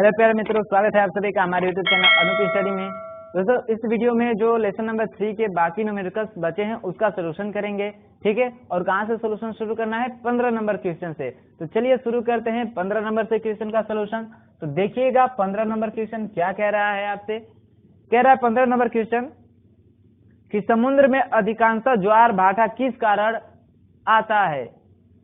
Hello प्यारे मित्रों, स्वागत है आप सभी का हमारे यूट्यूब चैनल अनूप स्टडी में। दोस्तों, इस वीडियो में जो लेसन नंबर 3 के बाकी न्यूमेरिकल्स बचे हैं उसका सोल्यूशन करेंगे, ठीक है। और कहाँ से सोल्यूशन शुरू करना है? 15 नंबर क्वेश्चन से। तो चलिए शुरू करते हैं 15 नंबर से क्वेश्चन का सोल्यूशन। तो देखिएगा 15 नंबर क्वेश्चन क्या कह रहा है आपसे। कह रहा है 15 नंबर क्वेश्चन कि समुद्र में अधिकांश ज्वार भाटा किस कारण आता है।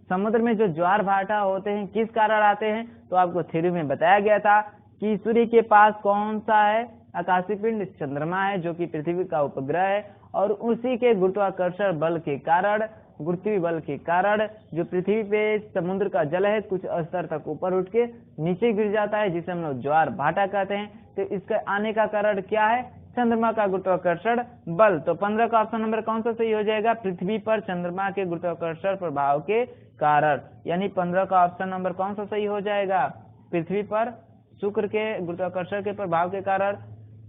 समुद्र में जो ज्वार भाटा होते हैं किस कारण आते हैं? तो आपको थ्योरी में बताया गया था कि सूर्य के पास कौन सा है आकाशीय पिंड? चंद्रमा है, जो कि पृथ्वी का उपग्रह है। और उसी के गुरुत्वाकर्षण बल के कारण, गुरुत्वीय बल के कारण जो पृथ्वी पे समुद्र का जल है कुछ स्तर तक ऊपर उठ के नीचे गिर जाता है, जिसे हम लोग ज्वार भाटा कहते हैं। तो इसका आने का कारण क्या है? चंद्रमा का गुरुत्वाकर्षण बल। तो 15 का ऑप्शन नंबर कौन सा सही हो जाएगा? पृथ्वी पर चंद्रमा के गुरुत्वाकर्षण प्रभाव के कारण। यानी 15 का ऑप्शन नंबर कौन सा सही हो जाएगा? पृथ्वी पर शुक्र के गुरुत्वाकर्षण के प्रभाव के कारण,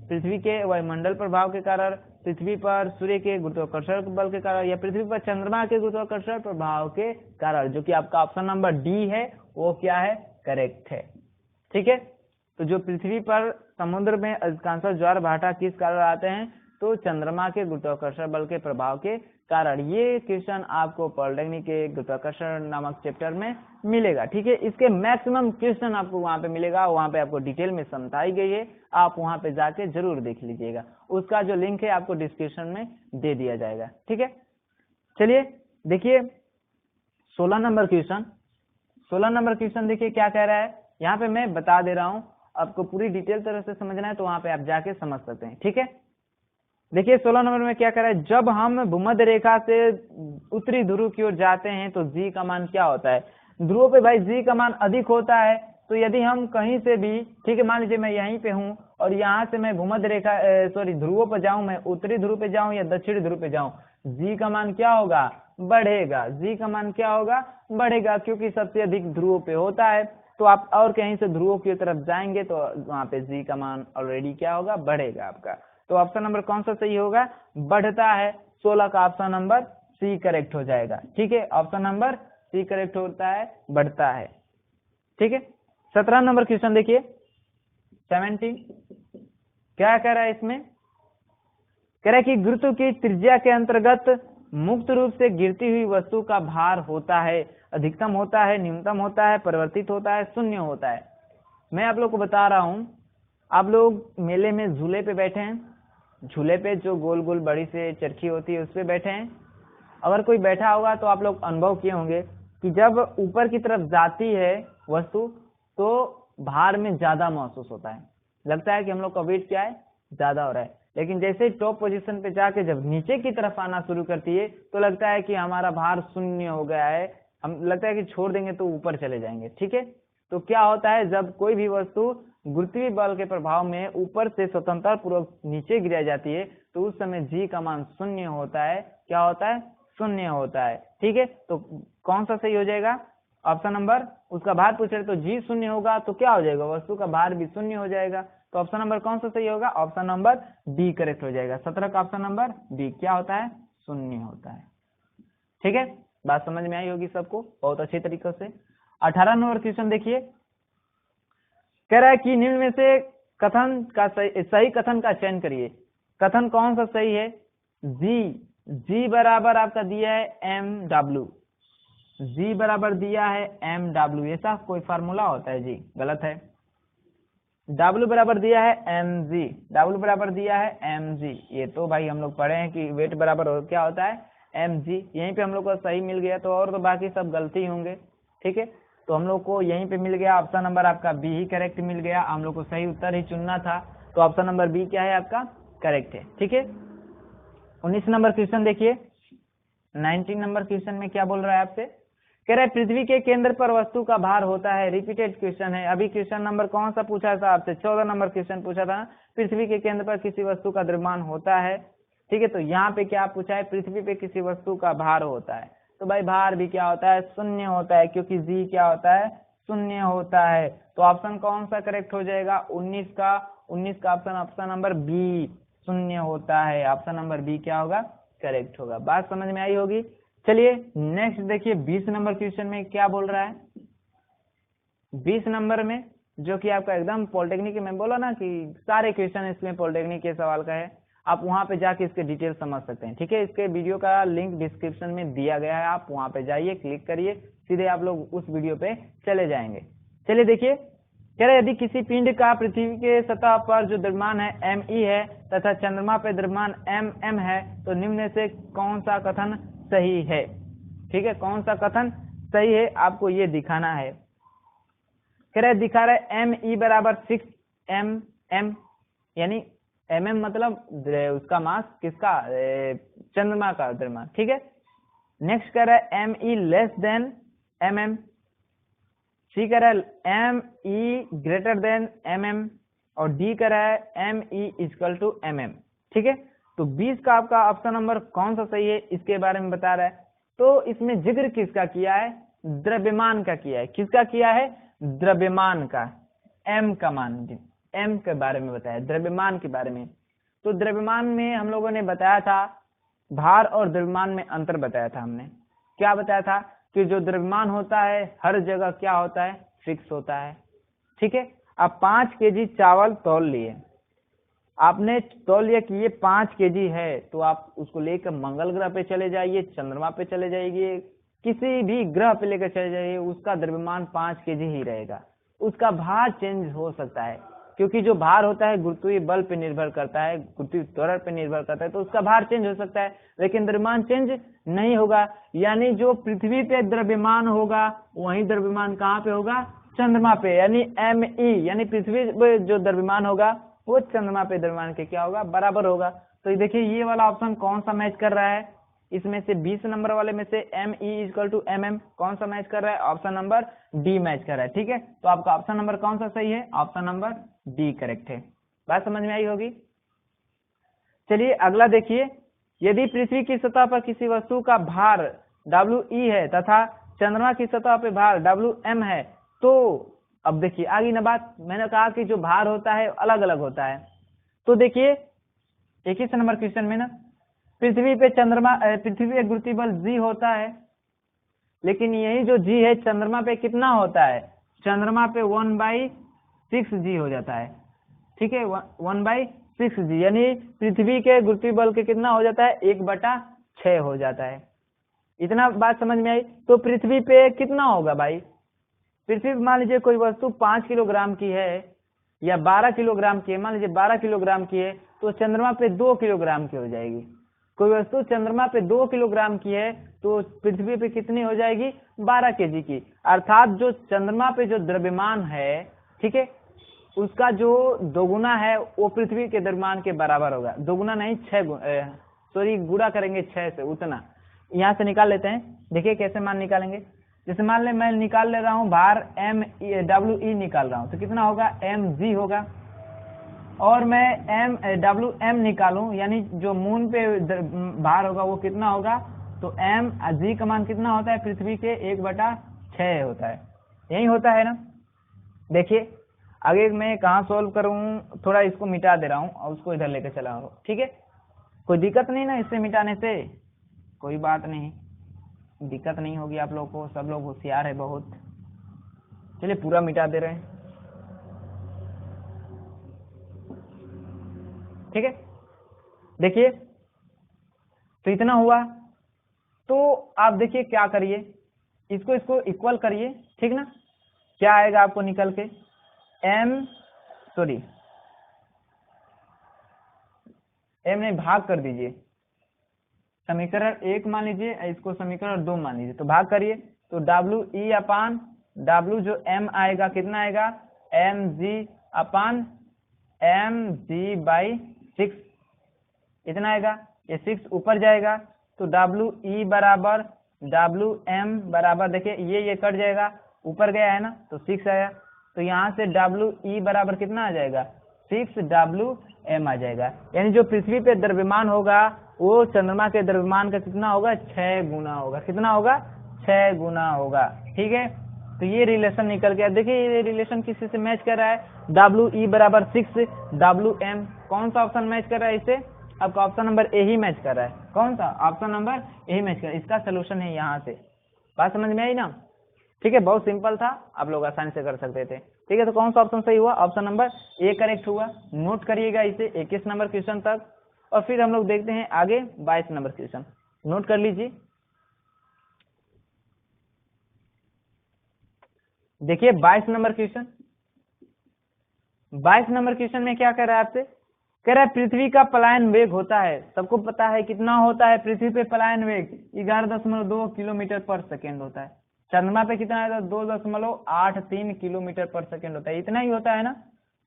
पृथ्वी के वायुमंडल प्रभाव के कारण, पृथ्वी पर सूर्य के गुरुत्वाकर्षण बल के कारण, या पृथ्वी पर चंद्रमा के गुरुत्वाकर्षण प्रभाव के कारण, जो कि आपका ऑप्शन नंबर डी है, वो क्या है? करेक्ट है, ठीक है। तो जो पृथ्वी पर समुद्र में अधिकांश ज्वार भाटा किस कारण आते हैं? तो चंद्रमा के गुरुत्वाकर्षण बल के प्रभाव के कारण। ये क्वेश्चन आपको पॉलिटेक्निक के गुरुत्वाकर्षण नामक चैप्टर में मिलेगा, ठीक है। इसके मैक्सिमम क्वेश्चन आपको वहां पे मिलेगा, वहां पे आपको डिटेल में समझाई गई है, आप वहां पे जाके जरूर देख लीजिएगा। उसका जो लिंक है आपको डिस्क्रिप्शन में दे दिया जाएगा, ठीक है। चलिए देखिए 16 नंबर क्वेश्चन। 16 नंबर क्वेश्चन देखिए क्या कह रहा है। यहाँ पे मैं बता दे रहा हूँ, आपको पूरी डिटेल तरह से समझना है तो वहां पे आप जाके समझ सकते हैं, ठीक है। देखिए 16 नंबर में क्या कह रहा है। जब हम भूमध्य रेखा से उत्तरी ध्रुव की ओर जाते हैं तो जी का मान क्या होता है? ध्रुवों पे भाई जी का मान अधिक होता है। तो यदि हम कहीं से भी, ठीक है, मान लीजिए मैं यहीं पे हूँ और यहाँ से मैं भूमध्य रेखा ध्रुवों पे जाऊं, मैं उत्तरी ध्रुव पे जाऊं या दक्षिणी ध्रुव पे जाऊं, जी का मान क्या होगा? बढ़ेगा। जी का मान क्या होगा? बढ़ेगा, क्योंकि सबसे अधिक ध्रुवों पे होता है। तो आप और कहीं से ध्रुवों की तरफ जाएंगे तो वहां पे जी का मान ऑलरेडी क्या होगा? बढ़ेगा आपका। तो ऑप्शन नंबर कौन सा सही होगा? बढ़ता है। 16 का ऑप्शन नंबर सी करेक्ट हो जाएगा, ठीक है। ऑप्शन नंबर सी करेक्ट होता है, बढ़ता है, ठीक है। 17 नंबर क्वेश्चन देखिए 17 क्या कह रहा है इसमें। कह रहा है कि गुरुत्व की त्रिज्या के अंतर्गत मुक्त रूप से गिरती हुई वस्तु का भार होता है, अधिकतम होता है, न्यूनतम होता है, परिवर्तित होता है, शून्य होता है। मैं आप लोग को बता रहा हूं, आप लोग मेले में झूले पे बैठे हैं, झूले पे जो गोल गोल बड़ी से चरखी होती है उस पे बैठे हैं। अगर कोई बैठा होगा तो आप लोग अनुभव किए होंगे कि जब ऊपर की तरफ जाती है वस्तु तो भार में ज्यादा महसूस होता है, लगता है कि हम लोग का वेट क्या है? ज्यादा हो रहा है। लेकिन जैसे ही टॉप पोजीशन पे जाके जब नीचे की तरफ आना शुरू करती है तो लगता है कि हमारा भार शून्य हो गया है, हम लगता है कि छोड़ देंगे तो ऊपर चले जाएंगे, ठीक है। तो क्या होता है, जब कोई भी वस्तु गुरुत्वीय बल के प्रभाव में ऊपर से स्वतंत्रता पूर्वक नीचे गिराई जाती है तो उस समय जी का मान शून्य होता है। क्या होता है? शून्य होता है, ठीक है। तो कौन सा सही हो जाएगा? ऑप्शन नंबर, उसका भार पूछ रहे तो जी शून्य होगा तो क्या हो जाएगा? वस्तु का भार भी शून्य हो जाएगा। तो ऑप्शन नंबर कौन सा सही होगा? ऑप्शन नंबर डी करेक्ट हो जाएगा। 17 का ऑप्शन नंबर डी क्या होता है? शून्य होता है, ठीक है। बात समझ में आई होगी सबको बहुत अच्छे तरीके से। 18 नंबर क्वेश्चन देखिए, कह रहा है कि निम्न में से कथन का सही कथन का चयन करिए। कथन कौन सा सही है? जी बराबर आपका दिया है mw, जी बराबर दिया है mw, ऐसा कोई फार्मूला होता है? जी गलत है। W बराबर दिया है mg, W बराबर दिया है mg, ये तो भाई हम लोग पढ़े हैं कि वेट बराबर क्या होता है? mg। यहीं पे हम लोग को सही मिल गया, तो और तो बाकी सब गलती होंगे, ठीक है। तो हम लोग को यहीं पे मिल गया, ऑप्शन नंबर आपका बी ही करेक्ट मिल गया। हम लोग को सही उत्तर ही चुनना था, तो ऑप्शन नंबर बी क्या है आपका? करेक्ट है, ठीक है। 19 नंबर क्वेश्चन देखिए। 19 नंबर क्वेश्चन में क्या बोल रहा है आपसे। कह रहा है पृथ्वी के केंद्र पर वस्तु का भार होता है। रिपीटेड क्वेश्चन है। अभी क्वेश्चन नंबर कौन सा पूछा था आपसे? 14 नंबर क्वेश्चन पूछा था, पृथ्वी के केंद्र पर किसी वस्तु का द्रव्यमान होता है, ठीक है। तो यहाँ पे क्या पूछा है? पृथ्वी पे किसी वस्तु का भार होता है। तो भाई भार भी क्या होता है? शून्य होता है, क्योंकि जी क्या होता है? शून्य होता है। तो ऑप्शन कौन सा करेक्ट हो जाएगा? 19 का ऑप्शन नंबर बी शून्य होता है। ऑप्शन नंबर बी क्या होगा? करेक्ट होगा। बात समझ में आई होगी। चलिए नेक्स्ट देखिए 20 नंबर क्वेश्चन में क्या बोल रहा है। 20 नंबर में जो कि आपका एकदम पॉलिटेक्निक में बोला ना कि सारे क्वेश्चन इसमें पॉलिटेक्निक के सवाल का है, आप वहां पे जाके इसके डिटेल समझ सकते हैं। ठीक है, इसके वीडियो का लिंक डिस्क्रिप्शन में दिया गया है, आप वहां पे जाइए, क्लिक करिए, सीधे आप लोग उस वीडियो पे चले जाएंगे। चलिए देखिए, कह रहे यदि किसी पिंड का पृथ्वी के सतह पर जो द्रव्यमान है ME है तथा चंद्रमा पर द्रव्यमान MM है, तो निम्न में से कौन सा कथन सही है। ठीक है, कौन सा कथन सही है आपको ये दिखाना है। कह रहे दिखा रहे ME बराबर 6 mm, यानी mm मतलब उसका मास किसका, चंद्रमा का द्रव्यमान। ठीक है, नेक्स्ट कह रहा है ME लेस देन MM, सी कह रहा है ME ग्रेटर देन MM, और डी कह रहा है ME इक्वल टू MM। ठीक है, तो 20 का आपका ऑप्शन नंबर कौन सा सही है इसके बारे में बता रहा है। तो इसमें जिक्र किसका किया है, द्रव्यमान का किया है। किसका किया है, द्रव्यमान का, M का मान, M के बारे में बताया, द्रव्यमान के बारे में। तो द्रव्यमान में हम लोगों ने बताया था, भार और द्रव्यमान में अंतर बताया था हमने। क्या बताया था कि जो द्रव्यमान होता है हर जगह क्या होता है, फिक्स होता है। ठीक है, आप 5 kg चावल तौल लिए, आपने तौल लिया कि ये 5 kg है, तो आप उसको लेकर मंगल ग्रह पे चले जाइए, चंद्रमा पे चले जाइए, किसी भी ग्रह पे लेकर चले जाइए, उसका द्रव्यमान 5 kg ही रहेगा। उसका भार चेंज हो सकता है, क्योंकि जो भार होता है गुरुत्वीय बल पे निर्भर करता है, गुरुत्वीय त्वरण पे निर्भर करता है, तो उसका भार चेंज हो सकता है, लेकिन द्रव्यमान चेंज नहीं होगा। यानी जो पृथ्वी पे द्रव्यमान होगा वही द्रव्यमान कहाँ पे होगा, चंद्रमा पे, यानी ME, यानी पृथ्वी पे जो द्रव्यमान होगा वो चंद्रमा पे द्रव्यमान के क्या होगा, बराबर होगा। तो देखिए ये वाला ऑप्शन कौन सा मैच कर रहा है, इसमें से 20 नंबर वाले में से ME इक्वल टू MM कौन सा मैच कर रहा है, ऑप्शन नंबर डी मैच कर रहा है। ठीक है, तो आपका ऑप्शन नंबर कौन सा सही है, ऑप्शन नंबर डी करेक्ट है। बात समझ में आई होगी। चलिए अगला देखिए, यदि पृथ्वी की सतह पर किसी वस्तु का भार WE है तथा चंद्रमा की सतह पर भार WM है, तो अब देखिए आगे ना बात, मैंने कहा कि जो भार होता है अलग अलग होता है। तो देखिए 21 नंबर क्वेश्चन में ना, पृथ्वी पे गुरुत्वीय बल G होता है, लेकिन यही जो G है चंद्रमा पे कितना होता है, चंद्रमा पे 1/6G हो जाता है। ठीक है, 1/6G, यानी पृथ्वी के गुरुत्वीय बल के कितना हो जाता है, 1/6 हो जाता है। इतना बात समझ में आई। तो पृथ्वी पे कितना होगा भाई, पृथ्वी मान लीजिए कोई वस्तु 5 किलोग्राम की है या 12 किलोग्राम की है, मान लीजिए 12 किलोग्राम की है, तो चंद्रमा पे 2 किलोग्राम की हो जाएगी। कोई वस्तु चंद्रमा पे 2 किलोग्राम की है तो पृथ्वी पे कितनी हो जाएगी, 12 kg की। अर्थात जो चंद्रमा पे जो द्रव्यमान है, ठीक है, उसका जो दोगुना है वो पृथ्वी के द्रव्यमान के बराबर होगा। दोगुना नहीं, 6 गुणा करेंगे 6 से, उतना यहाँ से निकाल लेते हैं। देखिए कैसे मान निकालेंगे, जैसे मान ले मैं निकाल ले रहा हूँ भार WE निकाल रहा हूँ, तो कितना होगा, mg होगा। और मैं WM निकालूं, यानी जो मून पे भार होगा वो कितना होगा, तो mg का मान कितना होता है, पृथ्वी के 1/6 होता है। यही होता है ना। देखिए आगे मैं कहाँ सोल्व करूँ, थोड़ा इसको मिटा दे रहा हूँ और उसको इधर लेकर चला हूँ। ठीक है, कोई दिक्कत नहीं ना इससे मिटाने से, कोई बात नहीं, दिक्कत नहीं होगी आप लोग को, सब लोग होशियार है बहुत। चलिए पूरा मिटा दे रहे हैं। ठीक है, देखिए तो इतना हुआ। तो आप देखिए क्या करिए, इसको इक्वल करिए, ठीक ना। क्या आएगा आपको निकल के, m नहीं, भाग कर दीजिए, समीकरण 1 मान लीजिए, इसको समीकरण 2 मान लीजिए, तो भाग करिए, तो WE अपान W जो m आएगा कितना आएगा, mg/6 इतना आएगा। ये 6 ऊपर जाएगा तो WE बराबर WM बराबर, देखिए ये कट जाएगा, ऊपर गया है ना तो 6 आया, तो यहाँ से WE बराबर कितना आ जाएगा, 6WM आ जाएगा। यानी जो पृथ्वी पे द्रव्यमान होगा वो चंद्रमा के द्रव्यमान का कितना होगा, 6 गुना होगा। कितना होगा, 6 गुना होगा। ठीक है, तो ये रिलेशन निकल गया। देखिए ये रिलेशन किसी से मैच कर रहा है, WE बराबर 6WM। कौन सा ऑप्शन मैच कर रहा है इससे, आपका option number A he match कर रहा है। कौन सा, option number A he match कर रहा है। इसका सोल्यूशन है यहाँ से। बात समझ में आई ना। ठीक है, बहुत सिंपल था, आप लोग आसानी से कर सकते थे। ठीक है, तो कौन सा ऑप्शन सही हुआ? ऑप्शन नंबर ए करेक्ट हुआ। नोट करिएगा इसे 21 नंबर क्वेश्चन तक। और फिर हम लोग देखते हैं आगे 22 नंबर क्वेश्चन, नोट कर लीजिए। देखिए 22 नंबर क्वेश्चन, 22 नंबर क्वेश्चन में क्या कह रहा है आपसे? कह रहा है पृथ्वी का पलायन वेग होता है, सबको पता है कितना होता है पृथ्वी पे पलायन वेग? 11.2 किलोमीटर पर सेकेंड होता है। चंद्रमा पे कितना है? 2.83 किलोमीटर पर सेकेंड होता है, इतना ही होता है ना।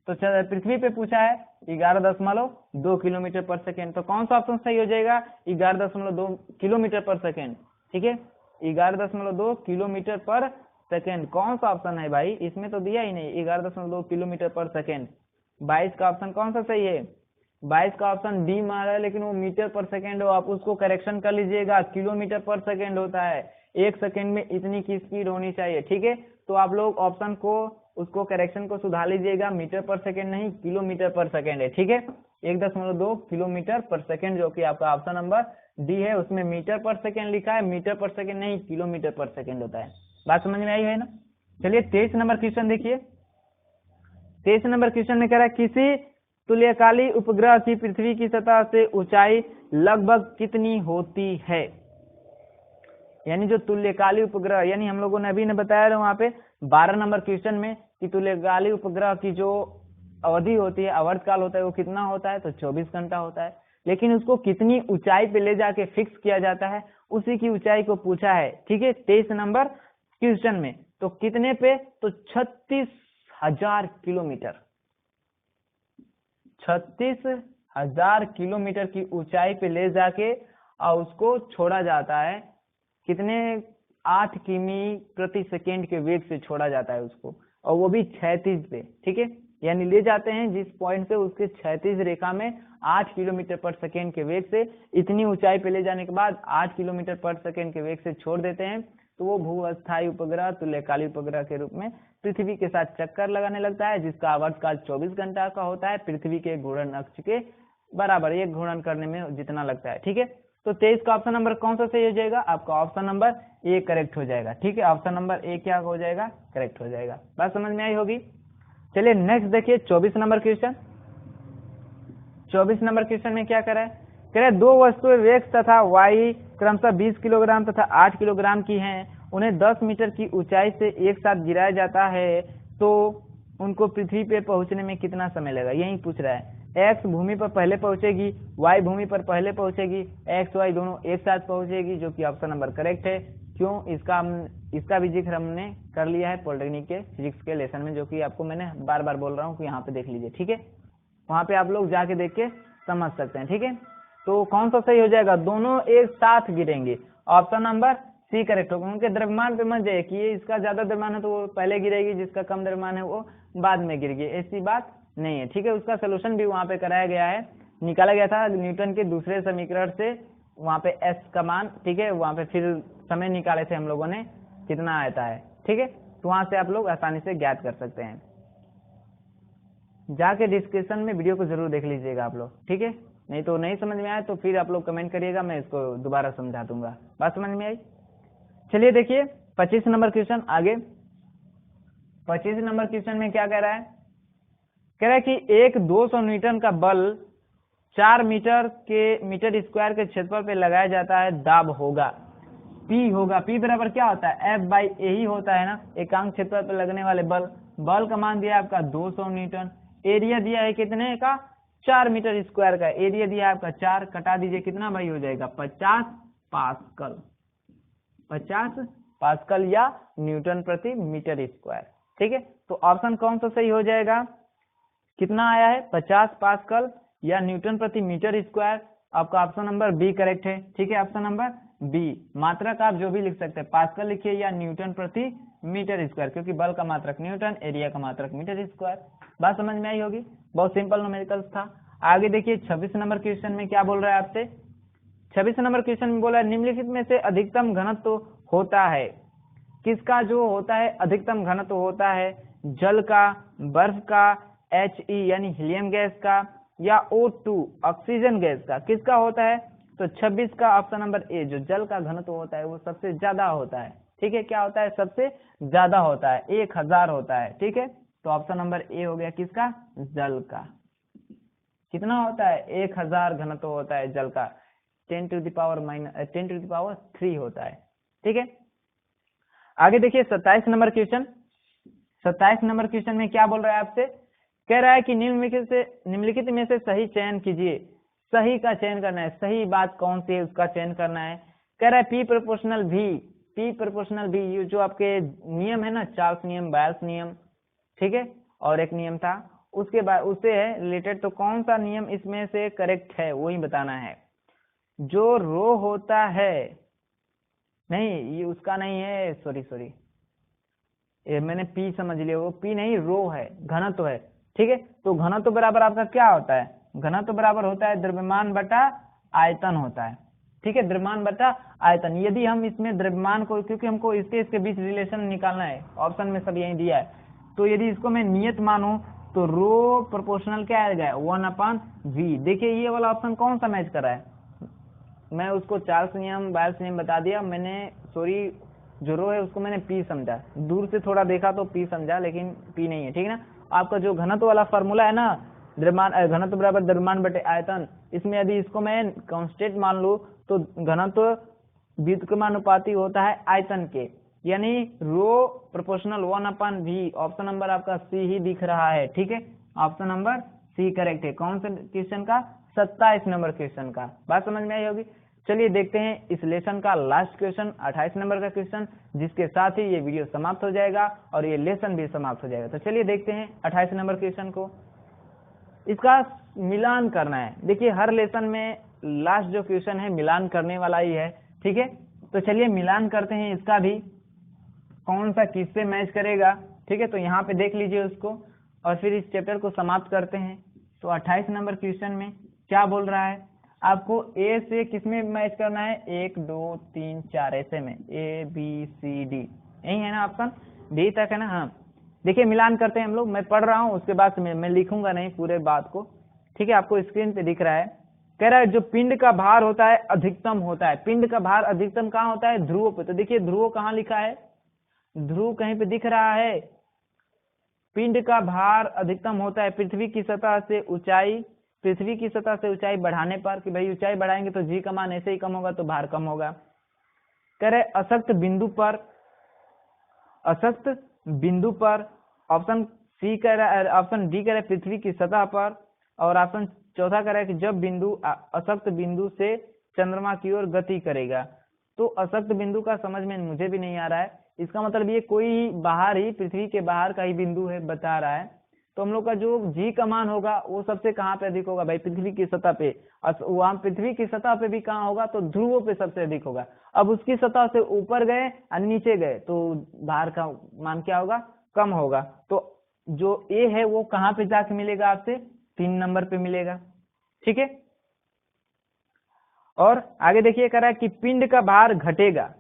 तो पृथ्वी पे पूछा है 11.2 किलोमीटर पर सेकेंड, तो कौन सा ऑप्शन सही हो जाएगा? 11.2 किलोमीटर पर सेकेंड। ठीक है, 11.2 किलोमीटर पर सेकेंड कौन सा ऑप्शन है भाई? इसमें तो दिया ही नहीं 11.2 किलोमीटर पर सेकेंड। 22 का ऑप्शन कौन सा सही है? 22 का ऑप्शन डी मारा है, लेकिन वो मीटर पर सेकेंड हो, आप उसको करेक्शन कर लीजिएगा, किलोमीटर पर सेकेंड होता है। 1 सेकेंड में इतनी की स्पीड होनी चाहिए। ठीक है, तो आप लोग ऑप्शन को उसको करेक्शन को सुधार लीजिएगा, मीटर पर सेकेंड नहीं किलोमीटर पर सेकेंड है। ठीक है, 1.2 किलोमीटर पर सेकेंड जो कि आपका ऑप्शन नंबर डी है, उसमें मीटर पर सेकेंड लिखा है, मीटर पर सेकेंड नहीं किलोमीटर पर सेकेंड होता है। बात समझ में आई है ना? चलिए 23 नंबर क्वेश्चन देखिए। 23 नंबर क्वेश्चन में कह रहा है किसी तुल्यकाली उपग्रह की पृथ्वी की सतह से ऊंचाई लगभग कितनी होती है? यानी जो तुल्यकाली उपग्रह, यानी हम लोगों ने अभी ने बताया वहां पे 12 नंबर क्वेश्चन में कि तुल्यकाली उपग्रह की जो अवधि होती है, आवर्तकाल होता है, वो कितना होता है? तो 24 घंटा होता है। लेकिन उसको कितनी ऊंचाई पे ले जाके फिक्स किया जाता है, उसी की ऊंचाई को पूछा है। ठीक है, 23 नंबर क्वेश्चन में तो कितने पे? तो 36,000 किलोमीटर, 36,000 किलोमीटर की ऊंचाई पे ले जाके और उसको छोड़ा जाता है। कितने? 8 किमी प्रति सेकेंड के वेग से छोड़ा जाता है उसको, और वो भी क्षैतिज पे। ठीक है, यानी ले जाते हैं जिस पॉइंट से उसके क्षैतिज रेखा में 8 किलोमीटर पर सेकेंड के वेग से, इतनी ऊंचाई पे ले जाने के बाद 8 किलोमीटर पर सेकेंड के वेग से छोड़ देते हैं, तो वो भू-अस्थायी उपग्रह तुल्यकाली उपग्रह के रूप में पृथ्वी के साथ चक्कर लगाने लगता है, जिसका आवर्तकाल 24 घंटा का होता है, पृथ्वी के घूर्णन अक्ष के बराबर, एक घूर्णन करने में जितना लगता है। ठीक है, तो 23 का ऑप्शन नंबर कौन सा सही हो जाएगा? आपका ऑप्शन नंबर ए करेक्ट हो जाएगा। ठीक है, ऑप्शन नंबर ए क्या हो जाएगा? करेक्ट हो जाएगा। बात समझ में आई होगी। चलिए नेक्स्ट देखिए 24 नंबर क्वेश्चन। 24 नंबर क्वेश्चन में क्या कह रहा है? कह रहा है दो वस्तुएं वेक्स तथा वाई क्रमशः 20 किलोग्राम तथा 8 किलोग्राम की हैं, उन्हें 10 मीटर की ऊंचाई से एक साथ गिराया जाता है, तो उनको पृथ्वी पे पहुंचने में कितना समय लगेगा? यही पूछ रहा है। एक्स भूमि पर पहले पहुंचेगी, वाई भूमि पर पहले पहुंचेगी, एक्स वाई दोनों एक साथ पहुंचेगी, जो कि ऑप्शन नंबर करेक्ट है। क्यों? इसका भी जिक्र हमने कर लिया है पॉलिटेक्निक के फिजिक्स के लेसन में, जो कि आपको मैंने बार बार बोल रहा हूँ कि यहाँ पे देख लीजिए। ठीक है, वहां पे आप लोग जाके देख के समझ सकते हैं। ठीक है, तो कौन सा सही हो जाएगा? दोनों एक साथ गिरेंगे, ऑप्शन नंबर सी करेक्ट होगा। उनके द्रव्यमान पे मत जाइए कि ये इसका ज्यादा द्रव्यमान है तो वो पहले गिरेगी, जिसका कम द्रव्यमान है वो बाद में गिरेगी, ऐसी बात नहीं है। ठीक है, उसका सोल्यूशन भी वहां पे कराया गया है, निकाला गया था न्यूटन के दूसरे समीकरण से, वहां पे एस का मान। ठीक है, वहां पे फिर समय निकाले थे हम लोगों ने, कितना आता है। ठीक है, तो वहां से आप लोग आसानी से ज्ञात कर सकते हैं। जाके डिस्क्रिप्शन में वीडियो को जरूर देख लीजिएगा आप लोग। ठीक है, नहीं तो नहीं समझ में आए तो फिर आप लोग कमेंट करिएगा, मैं इसको दोबारा समझा दूंगा। बात समझ में आई? चलिए देखिए 25 नंबर क्वेश्चन आगे। 25 नंबर क्वेश्चन में क्या कह रहा है? कह रहा है कि एक 200 न्यूटन का बल 4 मीटर स्क्वायर के क्षेत्रफल पे लगाया जाता है, दाब होगा P होगा। P बराबर क्या होता है? F/A ही होता है ना, एकांक क्षेत्रफल पे लगने वाले बल का मान दिया है आपका 200 न्यूटन, एरिया दिया है कितने का? 4 मीटर स्क्वायर का, एरिया दिया है आपका 4, कटा दीजिए कितना भाई हो जाएगा? 50 पास्कल, 50 पास्कल या न्यूटन प्रति मीटर स्क्वायर। ठीक है, तो ऑप्शन कौन सा सही हो जाएगा? कितना आया है? 50 पास्कल या न्यूटन प्रति मीटर स्क्वायर। आपका ऑप्शन नंबर बी करेक्ट है। ठीक है, ऑप्शन नंबर बी। मात्रक आप जो भी लिख सकते हैं, पास्कल लिखिए या न्यूटन प्रति मीटर स्क्वायर, क्योंकि बल का मात्रक न्यूटन, एरिया का मात्रक मीटर स्क्वायर। बात समझ में आई होगी, बहुत सिंपल न्यूमेरिकल्स था। आगे देखिए 26 नंबर क्वेश्चन में क्या बोल रहा है आपसे? 26 नंबर क्वेश्चन में बोला निम्नलिखित में से अधिकतम घनत्व होता है, किसका जो होता है अधिकतम घनत्व होता है? जल का, बर्फ का, He यानी हीलियम गैस का, या O2 ऑक्सीजन गैस का, किसका होता है? तो 26 का ऑप्शन नंबर ए, जो जल का घनत्व होता है वो सबसे ज्यादा होता है। ठीक है, क्या होता है? सबसे ज्यादा होता है, 1000 होता है। ठीक है, तो ऑप्शन नंबर ए हो गया किसका, जल का। कितना होता है, 1000 घनत्व होता है जल का, 10 to the power 3 होता है। ठीक है, आगे देखिए 27 नंबर क्वेश्चन। 27 नंबर क्वेश्चन में क्या बोल रहा है आपसे, कह रहा है कि निम्नलिखित में से सही चयन कीजिए। सही का चयन करना है, सही बात कौन सी है उसका चयन करना है। कह रहा है P proportional V, P proportional V, ये जो आपके नियम है ना, चार्ल्स नियम, बायल्स नियम, ठीक है, और एक नियम था उसके बाद उससे है रिलेटेड, तो कौन सा नियम इसमें से करेक्ट है वही बताना है। जो रो होता है, नहीं ये उसका नहीं है, सॉरी ये मैंने पी समझ लिया, वो पी नहीं, रो है, घनत्व है। ठीक है, तो घनत्व बराबर आपका क्या होता है, घनत्व बराबर होता है द्रव्यमान बटा आयतन होता है। ठीक है, द्रव्यमान बटा आयतन। यदि हम इसमें द्रव्यमान को, क्योंकि हमको इसके बीच रिलेशन निकालना है, ऑप्शन में सब यही दिया है, तो यदि इसको मैं नियत मानूं तो रो प्रोपोर्शनल क्या आ जाएगा, 1/v। देखिए ये वाला ऑप्शन कौन सा मैच कर रहा है, मैं उसको चार्ल्स नियम, बायल्स नियम बता दिया मैंने, सॉरी जो रो है उसको मैंने पी समझा, दूर से थोड़ा देखा तो पी समझा, लेकिन पी नहीं है। ठीक है ना, आपका जो घनत्व वाला फार्मूला है ना, द्रव्यमान घनत्व बराबर द्रव्यमान बटे आयतन, इसमें यदि इसको मैं कांस्टेंट मान लूं तो घनत्व व्युत्क्रमानुपाती होता है आयतन के, यानी रो प्रोपोर्शनल 1/v। ऑप्शन नंबर आपका सी ही दिख रहा है। ठीक है, ऑप्शन नंबर सी करेक्ट है। कौन से क्वेश्चन का, 27 नंबर क्वेश्चन का। बात समझ में आई होगी। चलिए देखते हैं इस लेसन का लास्ट क्वेश्चन, 28 नंबर का क्वेश्चन, जिसके साथ ही ये वीडियो समाप्त हो जाएगा और ये लेसन भी समाप्त हो जाएगा। तो चलिए देखते हैं 28 नंबर क्वेश्चन को। इसका मिलान करना है। देखिए हर लेसन में लास्ट जो क्वेश्चन है मिलान करने वाला ही है। ठीक है, तो चलिए मिलान करते हैं इसका भी, कौन सा किससे मैच करेगा। ठीक है, तो यहाँ पे देख लीजिए उसको और फिर इस चैप्टर को समाप्त करते हैं। तो 28 नंबर क्वेश्चन में क्या बोल रहा है, आपको ए से किसमें मैच करना है, 1 2 3 4 ऐसे में, ए बी सी डी, यही है ना ऑप्शन, डी तक है ना। हाँ देखिए मिलान करते हैं हम लोग, मैं पढ़ रहा हूँ उसके बाद मैं लिखूंगा नहीं पूरे बात को। ठीक है, आपको स्क्रीन पे दिख रहा है, कह रहा है जो पिंड का भार होता है अधिकतम होता है। पिंड का भार अधिकतम कहाँ होता है, ध्रुव पे। तो देखिए ध्रुव कहाँ लिखा है, ध्रुव कहीं पे दिख रहा है। पिंड का भार अधिकतम होता है पृथ्वी की सतह से ऊंचाई, पृथ्वी की सतह से ऊंचाई बढ़ाने पर, कि भाई ऊंचाई बढ़ाएंगे तो जी का मान ऐसे ही कम होगा तो भार कम होगा। कह रहे अशक्त बिंदु पर, अशक्त बिंदु पर, ऑप्शन सी कह रहा है, ऑप्शन डी कह रहा है पृथ्वी की सतह पर, और ऑप्शन चौथा कह रहा है कि जब बिंदु अशक्त बिंदु से चंद्रमा की ओर गति करेगा। तो अशक्त बिंदु का समझ में मुझे भी नहीं आ रहा है, इसका मतलब ये कोई बाहर ही, पृथ्वी के बाहर का ही बिंदु है बता रहा है। तो हम लोग का जो जी का मान होगा वो सबसे कहाँ पे अधिक होगा भाई, पृथ्वी की सतह पे। वहां पृथ्वी की सतह पे भी कहाँ होगा, तो ध्रुवों पे सबसे अधिक होगा। अब उसकी सतह से ऊपर गए और नीचे गए तो भार का मान क्या होगा, कम होगा। तो जो ए है वो कहाँ पे जाके मिलेगा आपसे, 3 नंबर पे मिलेगा। ठीक है, और आगे देखिए कह रहा है कि पिंड का भार घटेगा।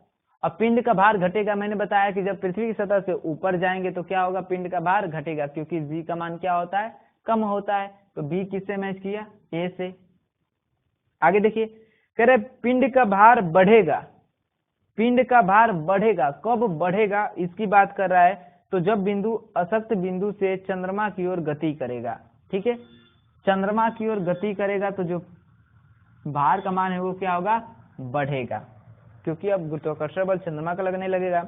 अब पिंड का भार घटेगा, मैंने बताया कि जब पृथ्वी की सतह से ऊपर जाएंगे तो क्या होगा, पिंड का भार घटेगा, क्योंकि जी का मान क्या होता है, कम होता है। तो बी किससे मैच किया, ए से। आगे देखिए कह रहे पिंड का भार बढ़ेगा, पिंड का भार बढ़ेगा, कब बढ़ेगा इसकी बात कर रहा है। तो जब बिंदु अशक्त बिंदु से चंद्रमा की ओर गति करेगा। ठीक है, चंद्रमा की ओर गति करेगा तो जो भार का मान है वो क्या होगा, बढ़ेगा, क्योंकि अब गुरुत्वाकर्षण बल चंद्रमा का लगने लगेगा।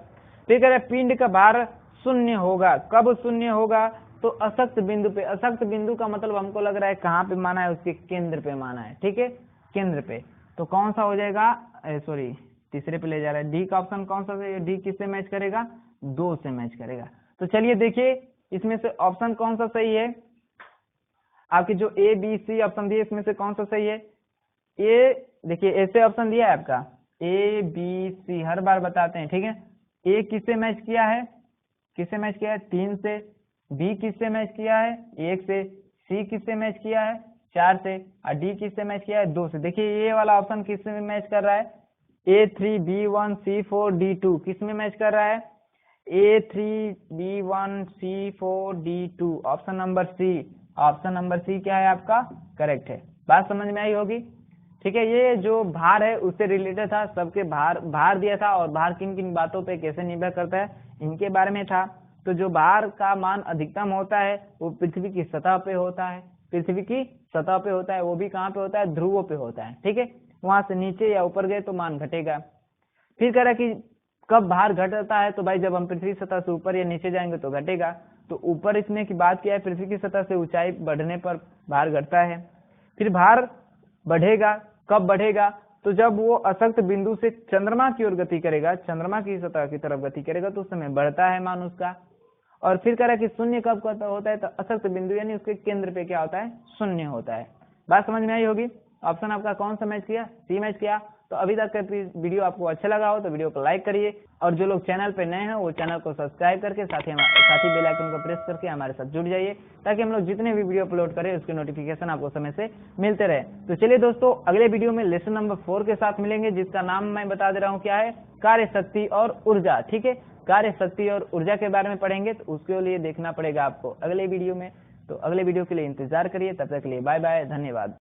फिर कह रहे पिंड का भार शून्य होगा, कब शून्य होगा, तो अशक्त बिंदु पे। अशक्त बिंदु का मतलब हमको लग रहा है कहाँ पे माना है, उसके केंद्र पे माना है। ठीक है, केंद्र पे। तो कौन सा हो जाएगा, सॉरी तीसरे पे ले जा रहा है, डी का ऑप्शन कौन सा है, डी किससे मैच करेगा, 2 से मैच करेगा। तो चलिए देखिए इसमें से ऑप्शन कौन सा सही है, आपके जो ए बी सी ऑप्शन दिए इसमें से कौन सा सही है। ए देखिए ऐसे ऑप्शन दिया है आपका ए बी सी, हर बार बताते हैं। ठीक है, ए किससे मैच किया है, किससे मैच किया है, 3 से। बी किससे मैच किया है, 1 से। सी किससे मैच किया है, 4 से। और डी किससे मैच किया है, 2 से। देखिए ये वाला ऑप्शन किससे मैच कर रहा है, A3 B1 C4 D2 किस में मैच कर रहा है, A3 B1 C4 D2, option number C. Option number C क्या है आपका, करेक्ट है। बात समझ में आई होगी। ठीक है, ये जो भार है उससे रिलेटेड था, सबके भार दिया था, और भार किन किन बातों पे कैसे निर्भर करता है इनके बारे में था। तो जो भार का मान अधिकतम होता है वो पृथ्वी की सतह पे होता है, पृथ्वी की सतह पे होता है, वो भी कहाँ पे होता है, ध्रुवों पे होता है। ठीक है, वहां से नीचे या ऊपर गए तो मान घटेगा। फिर कह रहा है कि कब भार घटता है, तो भाई जब हम पृथ्वी सतह से ऊपर या नीचे जाएंगे तो घटेगा। तो ऊपर इसमें की बात किया है, पृथ्वी की सतह से ऊंचाई बढ़ने पर भार घटता है। फिर भार बढ़ेगा, कब बढ़ेगा, तो जब वो अशक्त बिंदु से चंद्रमा की ओर गति करेगा, चंद्रमा की सतह की तरफ गति करेगा, तो उस समय बढ़ता है मान उसका। और फिर कह रहा है कि शून्य कब होता है, तो अशक्त बिंदु यानी उसके केंद्र पे क्या होता है, शून्य होता है। बात समझ में आई होगी। ऑप्शन आपका कौन सा मैच किया, सी मैच किया। तो अभी तक का वीडियो आपको अच्छा लगा हो तो वीडियो को लाइक करिए, और जो लोग चैनल पे नए हैं वो चैनल को सब्सक्राइब करके साथ ही बेल आइकन को प्रेस करके हमारे साथ जुड़ जाइए, ताकि हम लोग जितने भी वीडियो अपलोड करें उसके नोटिफिकेशन आपको समय से मिलते रहे। तो चलिए दोस्तों, अगले वीडियो में लेसन नंबर 4 के साथ मिलेंगे, जिसका नाम मैं बता दे रहा हूँ क्या है, कार्य शक्ति और ऊर्जा। ठीक है, कार्य शक्ति और ऊर्जा के बारे में पढ़ेंगे, तो उसके लिए देखना पड़ेगा आपको अगले वीडियो में। तो अगले वीडियो के लिए इंतजार करिए, तब तक के लिए बाय बाय, धन्यवाद।